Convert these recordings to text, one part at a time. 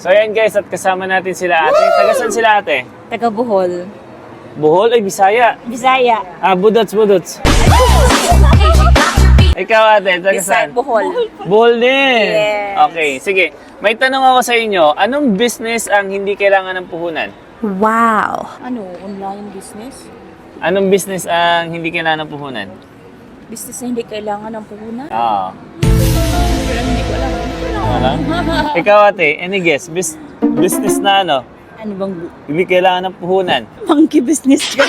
So ayan guys, at kasama natin sila ate. Taga saan sila ate? Taga Bohol. Bohol ay Bisaya. Bisaya. Budots. Ikaw ate, taga saan? Bohol. Bohol din. Yes. Okay, sige. May tanong ako sa inyo, anong business ang hindi kailangan ng puhunan? Wow. Ano? Online business? Anong business ang hindi kailangan ng puhunan? Business na hindi kailangan ng puhunan? Oo. Hindi ko alam. Wala? Ikaw ate, any guess? Business na ano? Ano bang Hindi kailangan ng puhunan. monkey business ka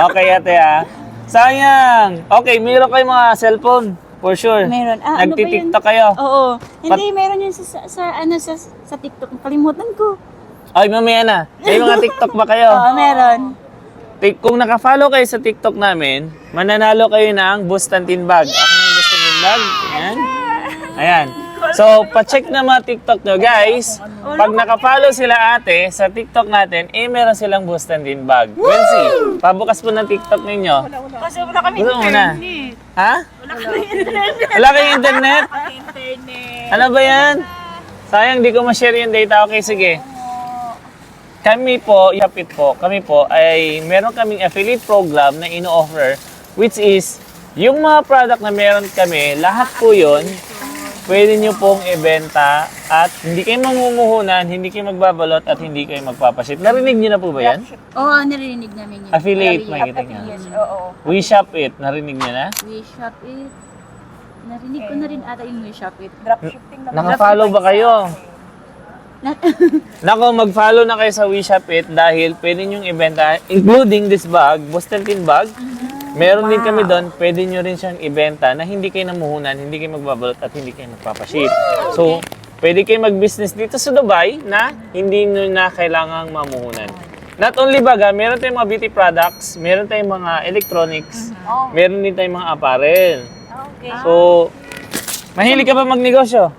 Okay ate Sayang! Okay, meron kayong mga cellphone. For sure. Meron. Ano ba yun? Nagti-tiktok kayo. Oo. Hindi, meron yun sa TikTok. Kalimutan ko. Ay, mamaya na. May mga TikTok ba kayo? Oo, meron. Kung naka-follow kayo sa TikTok namin, mananalo kayo ng Bustantin bag. Ako yung Bustantin bag. Ayan. Ayan. So, pa-check na mga TikTok nyo, guys. Pag naka-follow sila ate sa TikTok natin, meron silang Bustantin bag. Wensi, pabukas po ng TikTok ninyo. Kasi wala kami Gusto mo na? Ha? Wala kayong internet? Ano ba yan? Sayang, di ko ma-share yung data. Okay, sige. Kami po ay meron kaming affiliate program na ino-offer, which is yung mga product na meron kami, lahat po yun, pwede nyo pong ibenta at hindi kayo mamumuhunan, hindi kayo magbabalot at hindi kayo magpapaship. Narinig nyo na po ba yan? Oo, narinig namin yun. Affiliate, makikita nyo. Oo. We Shop It, narinig nyo na? We Shop It. Narinig ko na rin ata yung We Shop It. Naka-follow ba kayo? Nako, mag-follow na kayo sa We Shop It dahil pwede nyong ibenta, including this bag, Bustantin bag. Meron din kami doon, pwede nyo rin siyang ibenta na hindi kayo namuhunan, hindi kayo magbabalot at hindi kayo magpapaship. So, pwede kayo mag-business dito sa Dubai na hindi nyo na kailangang mamuhunan. Not only baga, meron tayong mga beauty products, meron tayong mga electronics, meron din tayong mga apparel. Okay. So, mahilig ka ba magnegosyo?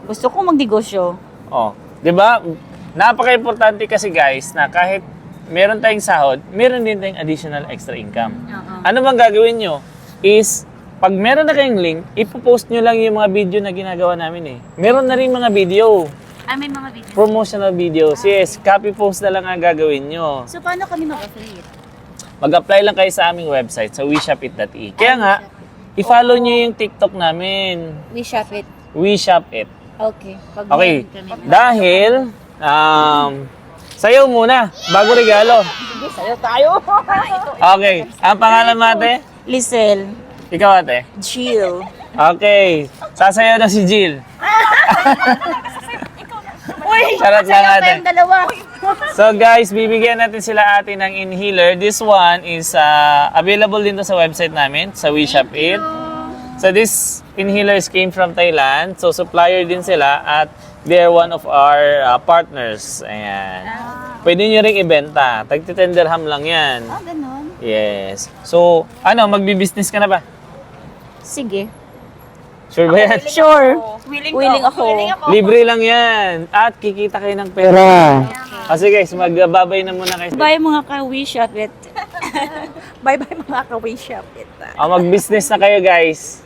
Gusto ko magnegosyo. Oh, 'di ba? Napaka-importante kasi guys na kahit meron tayong sahod, meron din tayong additional extra income. Ano bang gagawin nyo? Is, pag meron na kayong link, ipopost nyo lang yung mga video na ginagawa namin eh. Meron na rin mga video. May mga video. Promotional videos. Yes, copy post na lang ang gagawin nyo. So, paano kami mag-affiliate? Mag-apply lang kayo sa aming website, sa weshopit.e. Kaya nga, i-follow nyo yung TikTok namin. We Shop It. We Shop It. Okay. Pag Okay, meron kami. dahil, sayaw muna, bago regalo. Sige, sayo tayo. Okay, ang pangalan mo ate? Lisel. Ikaw ate? Jill. Okay, sasayaw na si Jill. Uy! Charot lang sayo ate. tayong dalawa. So guys, bibigyan natin sila ate ng inhaler. This one is available din to sa website namin, sa We Shop It. So this inhalers came from Thailand. So supplier din sila at they're one of our partners. Ayan. Pwede nyo ring ibenta. Tag-10 dirham lang yan. Ganon. Yes. So, magbi-business ka na ba? Sige. Sure ba yan? Sure. Willing ako. Libre lang yan. At kikita kayo ng pera. Kasi guys, magbabay na muna kayo. Bye mga ka-We Shop It. Bye-bye mga ka-We Shop It. Mag-business na kayo guys.